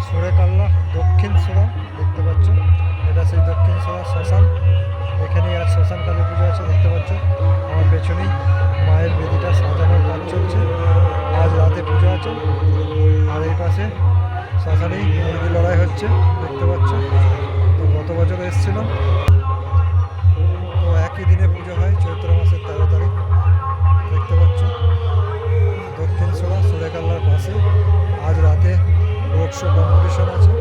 সুরেকাল্লা দক্ষিণ সোড়া দেখতে পাচ্ছ, এটা সেই দক্ষিণ সোড়া শ্মশান। এখানেই আজ শ্মশান কালী পুজো আছে দেখতে পাচ্ছ। আমার পেছনেই মায়ের বেদিটা সাজানোর কাজ চলছে, আজ রাতে পুজো আছে। আর এই পাশে শ্মশানেই মুরগি লড়াই হচ্ছে দেখতে পাচ্ছ। তো গত বছর এসেছিলাম, তো একই দিনে পুজো হয়, চৈত্র মাসের 13 তারিখ দেখতে পাচ্ছ। দক্ষিণ সোড়া সুরেকাল্লার পাশে আজ রাতে রোড শো কম্পিটিশন আছে।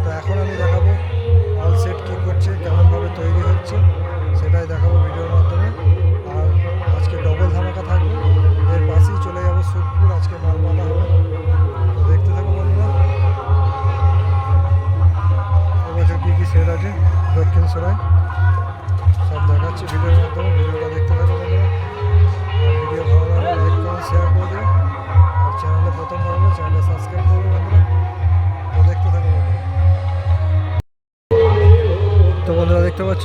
তো এখন আমি দেখাবো অল সেট কী করছে, কেমনভাবে তৈরি হচ্ছে, সেটাই দেখাবো ভিডিওর মাধ্যমে। আর আজকে ডবল ধামাকা থাকবে, এর পাশেই চলে যাবো সুখপুর, আজকে মালমালা হবে। তো দেখতে থাকো বন্ধুরা, এবছর কী কী সেট আছে দক্ষিণ সোড়ায় সব দেখাচ্ছি ভিডিওর মাধ্যমে। ভিডিওটা দেখতে থাকো বন্ধুরা। আর ভিডিও ভালো লাগলে লাইক কমেন্ট শেয়ার করে দিও। আর চ্যানেলে প্রথম হলে চ্যানেলে সাবস্ক্রাইব করবে বন্ধুরা। তো দেখতে থাকো বন্ধুরা। তো বন্ধুরা দেখতে পাচ্ছ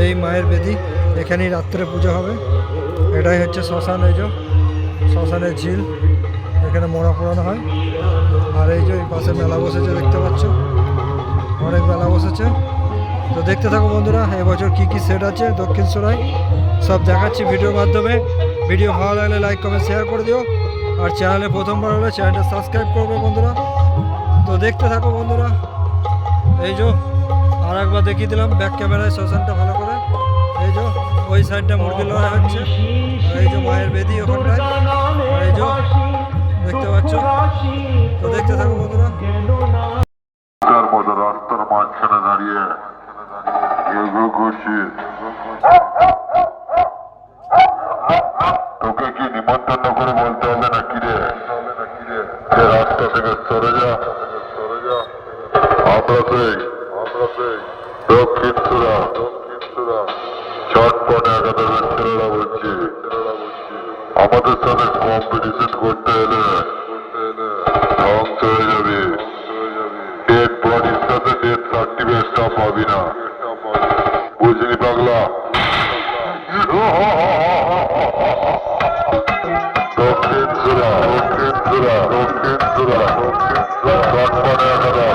এই মায়ের বেদি, এখানেই রাত্রে পুজো হবে। এটাই হচ্ছে শ্মশান, এই যে শ্মশানের ঝিল, এখানে মোড়া পোড়ানো হয়। আর এই যে এই পাশে মেলা বসেছে দেখতে পাচ্ছ, অনেক মেলা বসেছে। তো দেখতে থাকো বন্ধুরা, এবছর কী কী সেট আছে দক্ষিণ সোড়ায় সব দেখাচ্ছি ভিডিওর মাধ্যমে। ভিডিও ভালো লাগলে লাইক কমেন্ট শেয়ার করে দিও। আর চ্যানেলে প্রথমবার হলে চ্যানেলটা সাবস্ক্রাইব করবে বন্ধুরা। তো দেখতে থাকো বন্ধুরা। এই যে আর একবার দেখিয়ে দিলাম ব্যাক ক্যামেরায় শ্মশানটা ভালো করে। এই যে ওই সাইডটা মুরগি লড়াই হচ্ছে, আর এই যে মায়ের বেদি ওখানটায়, আর এই যে দেখতে পাচ্ছ। তো দেখতে থাকো বন্ধুরা। রাস্তার মাঝখানে দাঁড়িয়ে তোকে কি নিমন্ত্রণ করে বলতে হবে না কিরে যে রাস্তা থেকে সরে যা। আমরা সেই দক্ষিণ সুরা চটপট একাদশের ছেলেরা বলছি, আমাদের সাথে কম্পিটিশন করতে এলে ধ্বংস হয়ে যাবে। ডেড বডির সাথে ডেড সার্টিফিকেটটা পাবি না, বুঝলি পাগলা? দক্ষিণ সুরা চটপটে একাদশ।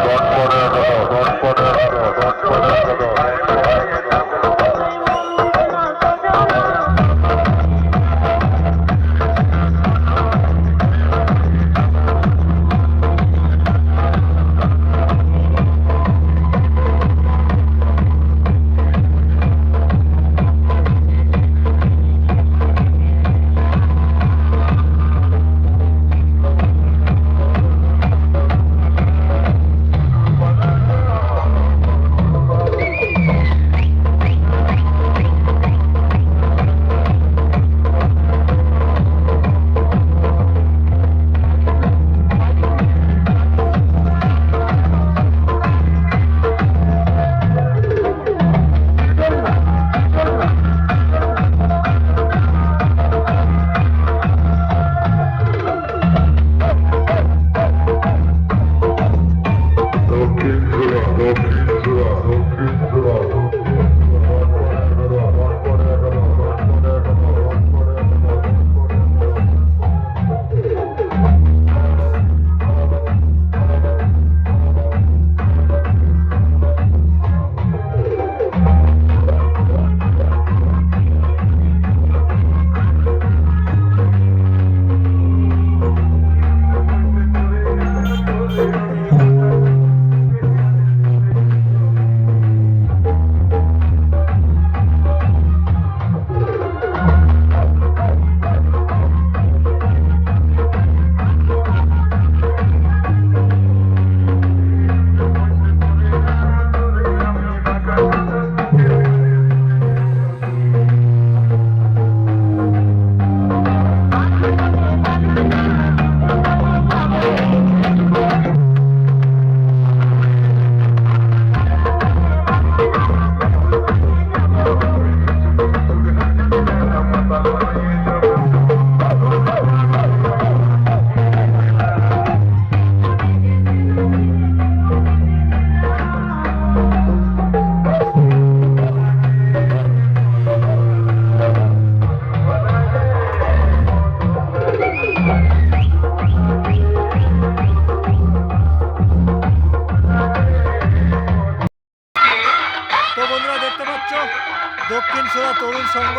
ছোড়া তরুণ সংঘ।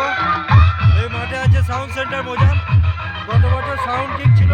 এই মাঠে আছে সাউন্ড সেন্টার মোজান। গত বছর সাউন্ড ঠিক ছিল।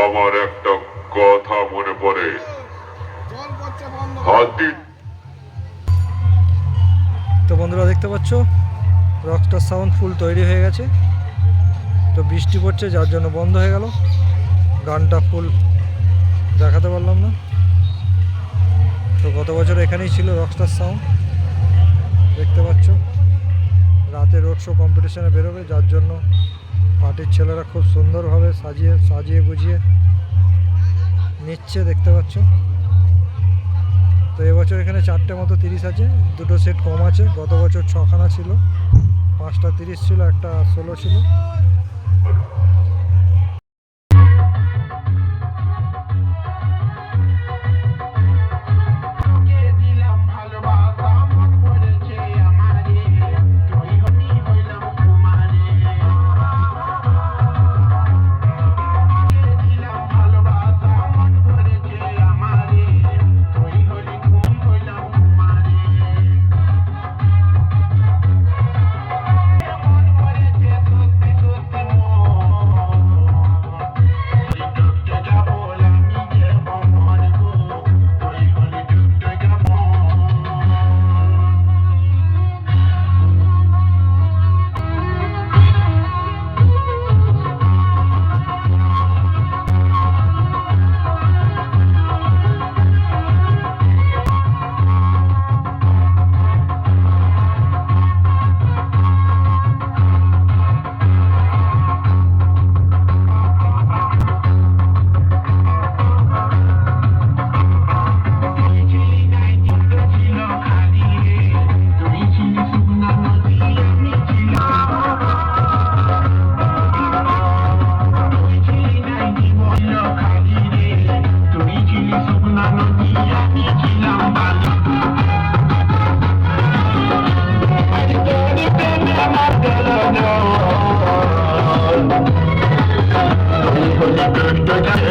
আমার একটা কথা মনে পড়ে, হাতি। তো বন্ধুরা দেখতে পাচ্ছ রকস্টার সাউন্ড ফুল তৈরি হয়ে গেছে। তো বৃষ্টি পড়ছে যার জন্য বন্ধ হয়ে গেল, গানটা ফুল দেখাতে পারলাম না। তো গত বছর এখানেই ছিল রকস্টার সাউন্ড, দেখতে পাচ্ছ। রাতে রোড শো কম্পিটিশনে বেরোবে, যার জন্য পার্টির ছেলেরা খুব সুন্দরভাবে সাজিয়ে গুজিয়ে নিচ্ছে, দেখতে পাচ্ছ। তো এবছর এখানে 4টে মতো 30 আছে, 2টো সেট কম আছে। গত বছর 6খানা ছিল, 5টা 30 ছিল, একটা 16 ছিল। Don't